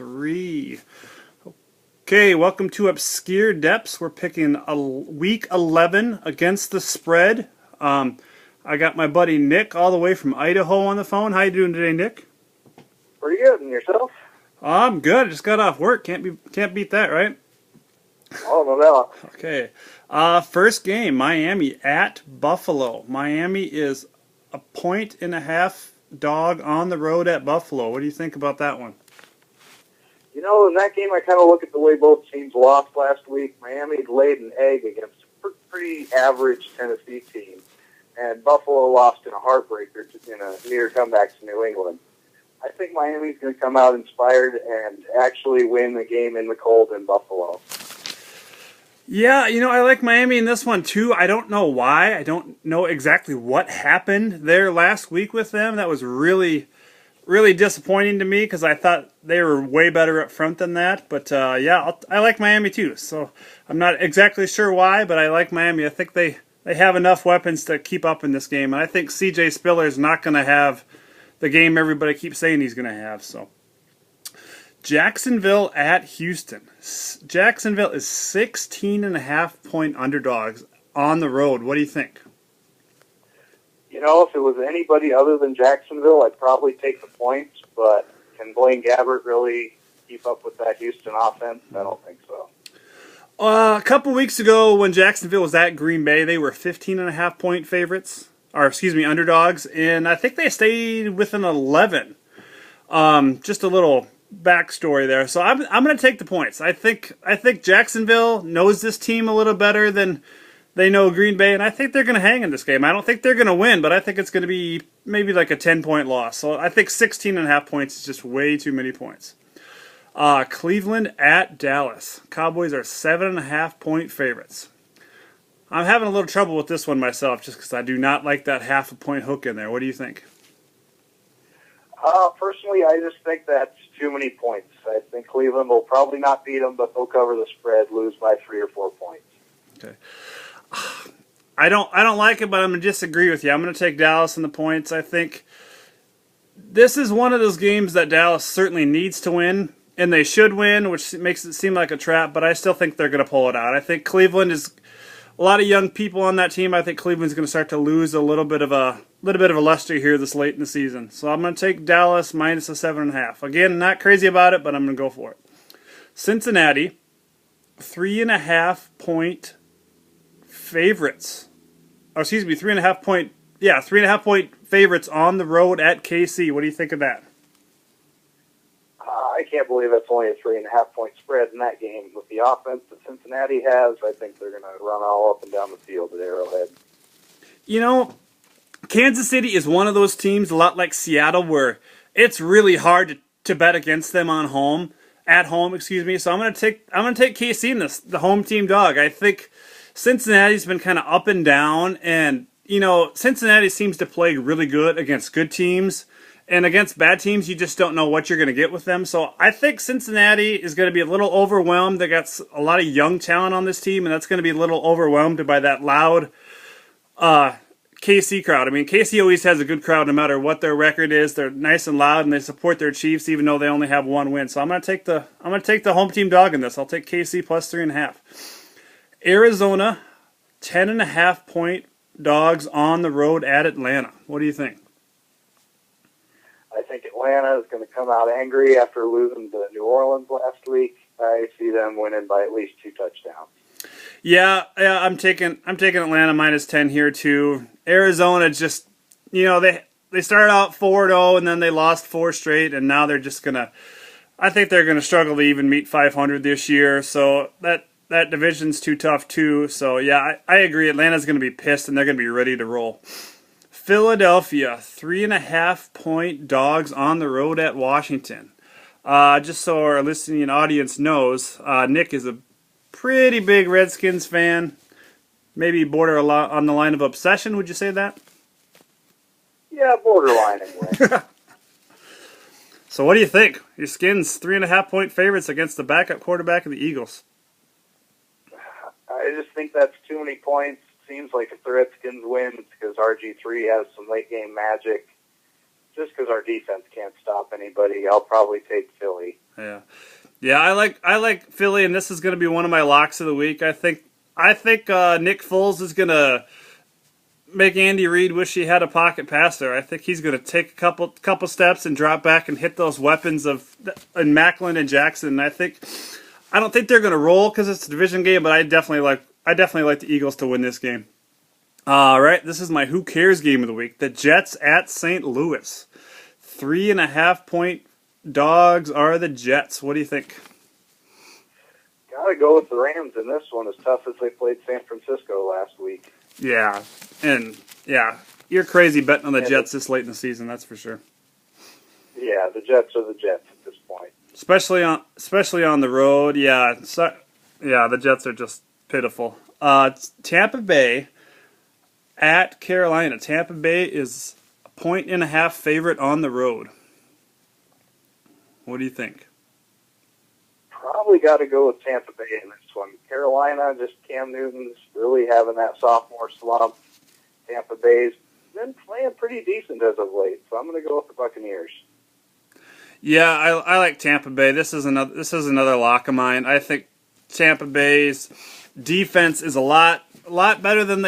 3. Okay, welcome to Obscure Depths. We're picking week 11 against the spread. I got my buddy Nick all the way from Idaho on the phone. How you doing today, Nick? Pretty good. And yourself? I'm good. I just got off work. Can't beat that, right? Oh, no doubt. Okay. First game, Miami at Buffalo. Miami is a 1.5 dog on the road at Buffalo. What do you think about that one? You know, in that game, I kind of look at the way both teams lost last week. Miami laid an egg against a pretty average Tennessee team, and Buffalo lost in a heartbreaker in a near comeback to New England. I think Miami's going to come out inspired and actually win the game in the cold in Buffalo. Yeah, I like Miami in this one too. I don't know why. I don't know exactly what happened there last week with them. That was really disappointing to me because I thought they were way better up front than that. But yeah, I like Miami too. So I'm not exactly sure why, but I like Miami. I think they have enough weapons to keep up in this game. And I think C.J. Spiller is not going to have the game everybody keeps saying he's going to have. So Jacksonville at Houston. Jacksonville is 16.5-point underdogs on the road. What do you think? You know, if it was anybody other than Jacksonville, I'd probably take the points, but can Blaine Gabbert really keep up with that Houston offense? I don't think so. A couple weeks ago when Jacksonville was at Green Bay, they were 15.5-point favorites, underdogs, and I think they stayed within 11. Just a little backstory there. So I'm going to take the points. I think Jacksonville knows this team a little better than they know Green Bay, and I think they're going to hang in this game. I don't think they're going to win, but I think it's going to be maybe like a 10-point loss. So I think 16.5 points is just way too many points. Cleveland at Dallas. Cowboys are 7.5-point favorites. I'm having a little trouble with this one myself just because I do not like that half-a-point hook in there. What do you think? Personally, I just think that's too many points. I think Cleveland will probably not beat them, but they'll cover the spread, lose by 3 or 4 points. Okay. I don't like it, but I'm going to disagree with you. I'm going to take Dallas in the points. I think this is one of those games that Dallas certainly needs to win, and they should win, which makes it seem like a trap, but I still think they're going to pull it out. I think Cleveland is a lot of young people on that team. I think Cleveland's going to start to lose a little bit of a luster here this late in the season. So I'm going to take Dallas minus a 7.5. Again, not crazy about it, but I'm going to go for it. Cincinnati, 3.5-point favorites. Oh, excuse me, 3.5-point favorites on the road at KC. What do you think of that? I can't believe that's only a 3.5-point spread in that game. With the offense that Cincinnati has, I think they're going to run all up and down the field at Arrowhead. Kansas City is one of those teams, a lot like Seattle, where it's really hard to bet against them at home. So I'm going to take KC in this, the home team dog. I think Cincinnati's been kind of up and down, and Cincinnati seems to play really good against good teams, and against bad teams, you just don't know what you're going to get with them. So I think Cincinnati is going to be a little overwhelmed. They got a lot of young talent on this team, and that's going to be a little overwhelmed by that loud KC crowd. I mean, KC always has a good crowd no matter what their record is. They're nice and loud, and they support their Chiefs even though they only have one win. So I'm going to take the home team dog in this. I'll take KC plus 3.5. Arizona, 10.5-point dogs on the road at Atlanta. What do you think? I think Atlanta is going to come out angry after losing to New Orleans last week. I see them winning by at least 2 touchdowns. Yeah, I'm taking Atlanta minus 10 here too. Arizona just, they started out 4-0 and then they lost 4 straight, and now they're just I think they're gonna struggle to even meet 500 this year. So that division's too tough too. So yeah, I agree. Atlanta's gonna be pissed and they're gonna be ready to roll. Philadelphia, 3.5-point dogs on the road at Washington. Just so our listening audience knows, Nick is a pretty big Redskins fan. Maybe border a lot on the line of obsession. Would you say that? Yeah, borderline anyway. So what do you think? Your Skins 3.5-point favorites against the backup quarterback of the Eagles. I just think that's too many points. Seems like if the Redskins win, it's because RG3 has some late game magic. Just because our defense can't stop anybody, I'll probably take Philly. Yeah. Yeah, I like Philly, and this is going to be one of my locks of the week. I think Nick Foles is going to make Andy Reid wish he had a pocket passer. I think he's going to take a couple steps and drop back and hit those weapons of in Macklin and Jackson. I don't think they're going to roll because it's a division game, but I definitely like the Eagles to win this game. All right, this is my who cares game of the week. The Jets at St. Louis. 3.5-point dogs are the Jets. What do you think? Gotta go with the Rams in this one, as tough as they played San Francisco last week. Yeah, you're crazy betting on the Jets this late in the season. That's for sure. Yeah, the Jets are the Jets at this point. Especially on the road. Yeah, the Jets are just pitiful. Tampa Bay at Carolina. Tampa Bay is a 1.5 favorite on the road. What do you think? Probably got to go with Tampa Bay in this one. Carolina, just Cam Newton's really having that sophomore slump. Tampa Bay's been playing pretty decent as of late, so I'm going to go with the Buccaneers. Yeah, I like Tampa Bay. This is another lock of mine. I think Tampa Bay's defense is a lot better than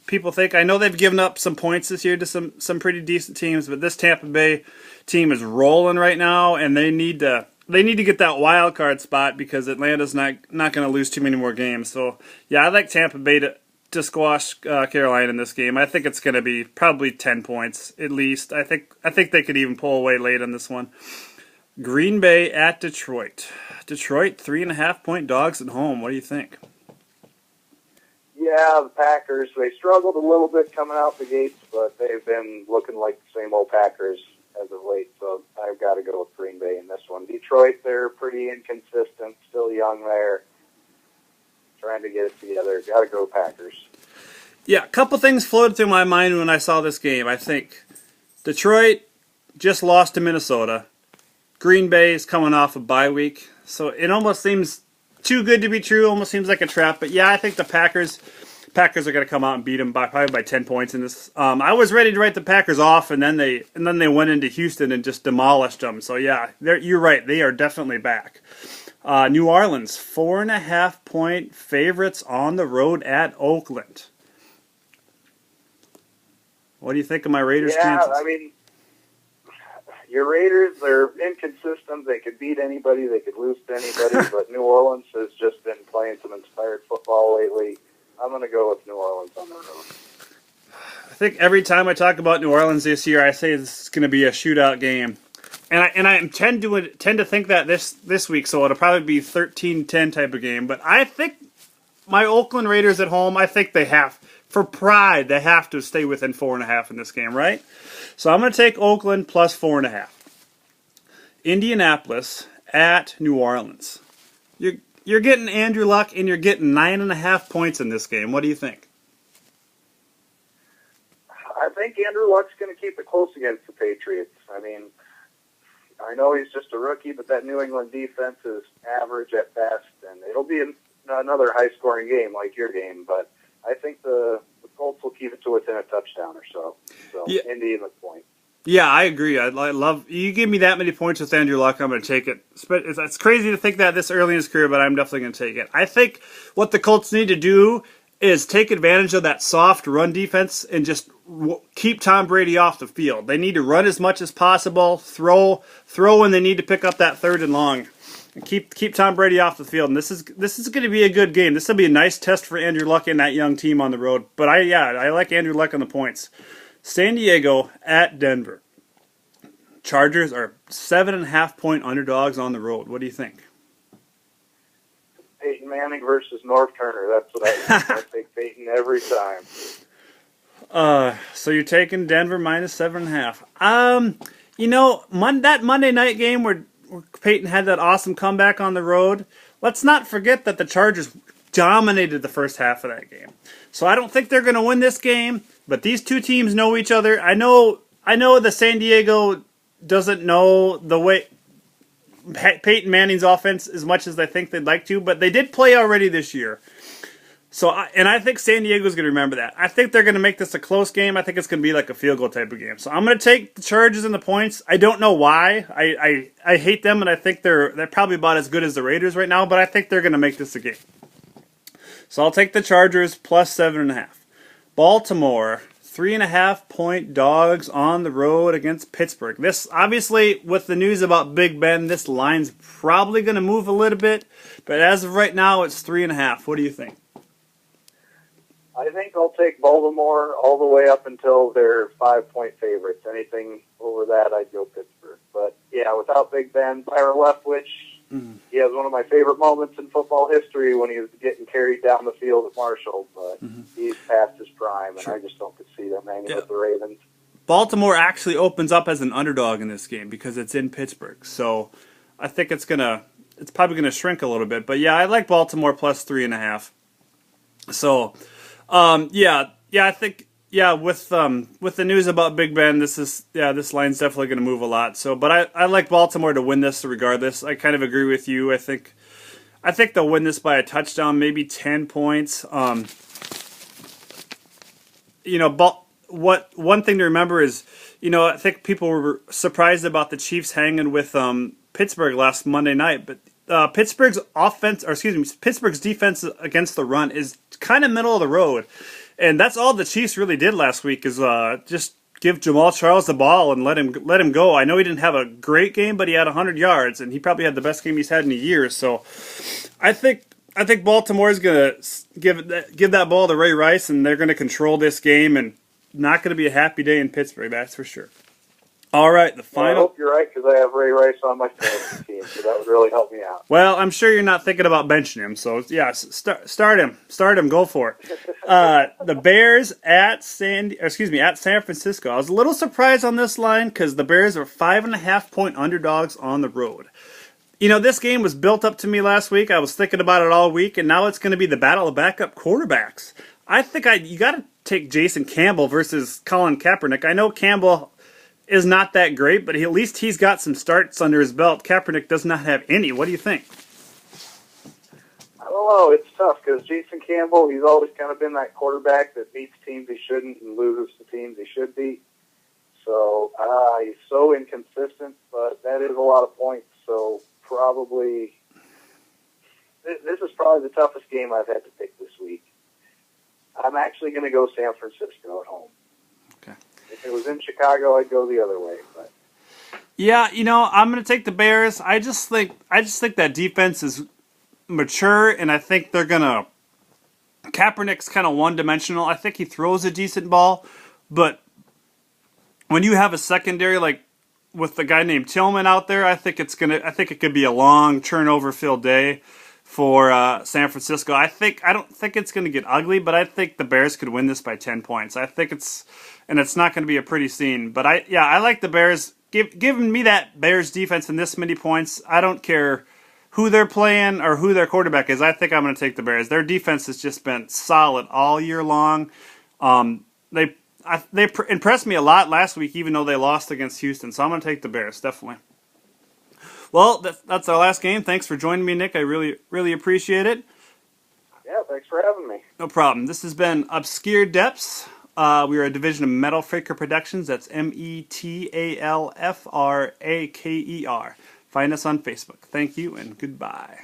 people think. I know they've given up some points this year to some pretty decent teams, but this Tampa Bay team is rolling right now, and they need to get that wild card spot because Atlanta's not going to lose too many more games. So yeah, I like Tampa Bay to squash Carolina in this game. I think it's going to be probably 10 points at least. I think they could even pull away late on this one. Green Bay at Detroit. Detroit 3.5-point dogs at home. What do you think? Yeah, the Packers, they struggled a little bit coming out the gates, but they've been looking like the same old Packers as of late, so I've got to go with Green Bay in this one. Detroit, they're pretty inconsistent, still young there, trying to get it together. Got to go Packers. Yeah, a couple things floated through my mind when I saw this game. I think Detroit just lost to Minnesota. Green Bay is coming off a bye week, so it almost seems too good to be true. Almost seems like a trap. But yeah, I think the Packers are going to come out and beat them probably by 10 points in this. I was ready to write the Packers off, and then they went into Houston and just demolished them. So yeah, you're right. They are definitely back. New Orleans 4.5-point favorites on the road at Oakland. What do you think of my Raiders' chances? Yeah, I mean, your Raiders, they're inconsistent. They could beat anybody. They could lose to anybody. But New Orleans has just been playing some inspired football lately. I'm going to go with New Orleans on the road. I think every time I talk about New Orleans this year, I say this is going to be a shootout game. And I tend to think that this week, so it'll probably be 13-10 type of game. But I think my Oakland Raiders at home, I think they have, for pride, they have to stay within 4.5 in this game, right? So I'm going to take Oakland plus 4.5. Indianapolis at New Orleans. You're getting Andrew Luck, and you're getting 9.5 points in this game. What do you think? I think Andrew Luck's going to keep it close against the Patriots. I mean, I know he's just a rookie, but that New England defense is average at best, and it'll be another high-scoring game like your game, but I think the Colts will keep it to within a touchdown or so. So, yeah. Indy in the point. Yeah, I agree. I love you give me that many points with Andrew Luck, I'm going to take it. It's crazy to think that this early in his career, but I'm definitely going to take it. I think what the Colts need to do is take advantage of that soft run defense and just keep Tom Brady off the field. They need to run as much as possible, throw when they need to pick up that third and long, and keep Tom Brady off the field. And this is going to be a good game. This will be a nice test for Andrew Luck and that young team on the road. But I like Andrew Luck on the points. San Diego at Denver. Chargers are 7.5-point underdogs on the road. What do you think? Peyton Manning versus Norv Turner. That's what I take Peyton every time. So you're taking Denver minus 7.5. That Monday night game where Peyton had that awesome comeback on the road, let's not forget that the Chargers dominated the first half of that game. So I don't think they're going to win this game, but these two teams know each other. I know the San Diego doesn't know the way Peyton Manning's offense as much as they think they'd like to, but they did play already this year. And I think San Diego's going to remember that. I think they're going to make this a close game. I think it's going to be like a field goal type of game. So I'm going to take the Chargers and the points. I don't know why. I hate them, and I think they're probably about as good as the Raiders right now, but I think they're going to make this a game. So I'll take the Chargers plus 7.5. Baltimore, 3.5-point dogs on the road against Pittsburgh. This, obviously, with the news about Big Ben, this line's probably going to move a little bit, but as of right now, it's 3.5. What do you think? I think I'll take Baltimore all the way up until they're 5-point favorites. Anything over that, I'd go Pittsburgh. But, yeah, without Big Ben, Byron Leftwich, he has one of my favorite moments in football history when he was getting carried down the field at Marshall. But he's past his prime, and I just don't see them hanging with the Ravens. Baltimore actually opens up as an underdog in this game because it's in Pittsburgh. So I think it's probably gonna shrink a little bit. But, yeah, I like Baltimore plus 3.5. So... I think with the news about Big Ben, this line's definitely going to move a lot. So, but I like Baltimore to win this regardless. I kind of agree with you. I think they'll win this by a touchdown, maybe 10 points. One thing to remember is, I think people were surprised about the Chiefs hanging with Pittsburgh last Monday night, but Pittsburgh's defense against the run is kind of middle of the road, and that's all the Chiefs really did last week is just give Jamal Charles the ball and let him go. I know he didn't have a great game, but he had 100 yards, and he probably had the best game he's had in a year. So, I think Baltimore is gonna give that ball to Ray Rice, and they're gonna control this game, and not gonna be a happy day in Pittsburgh. That's for sure. All right, the final. Well, I hope you're right because I have Ray Rice on my fantasy team, so that would really help me out. Well, I'm sure you're not thinking about benching him, so yeah, start him, go for it. The Bears at San Francisco. I was a little surprised on this line because the Bears are 5.5-point underdogs on the road. This game was built up to me last week. I was thinking about it all week, and now it's going to be the battle of backup quarterbacks. I think you got to take Jason Campbell versus Colin Kaepernick. I know Campbell is not that great, but at least he's got some starts under his belt. Kaepernick does not have any. What do you think? I don't know. It's tough because Jason Campbell, he's always kind of been that quarterback that beats teams he shouldn't and loses to teams he should beat. So he's so inconsistent, but that is a lot of points. So probably this is probably the toughest game I've had to pick this week. I'm actually going to go San Francisco at home. Okay. If it was in Chicago, I'd go the other way. But yeah, I'm going to take the Bears. I just think that defense is mature, and I think they're going to... Kaepernick's kind of one-dimensional. I think he throws a decent ball, but when you have a secondary like with the guy named Tillman out there, I think it could be a long turnover-filled day for San Francisco. I don't think it's going to get ugly, but I think the Bears could win this by 10 points. I think it's not going to be a pretty scene. But I like the Bears. Giving me that Bears defense and this many points, I don't care who they're playing or who their quarterback is. I think I'm going to take the Bears. Their defense has just been solid all year long. They impressed me a lot last week, even though they lost against Houston. So I'm going to take the Bears, definitely. Well, that's our last game. Thanks for joining me, Nick. I really, really appreciate it. yeah, thanks for having me. No problem. This has been Obscure Depths. We are a division of Metal Faker Productions. That's METALFRAKER. Find us on Facebook. Thank you and goodbye.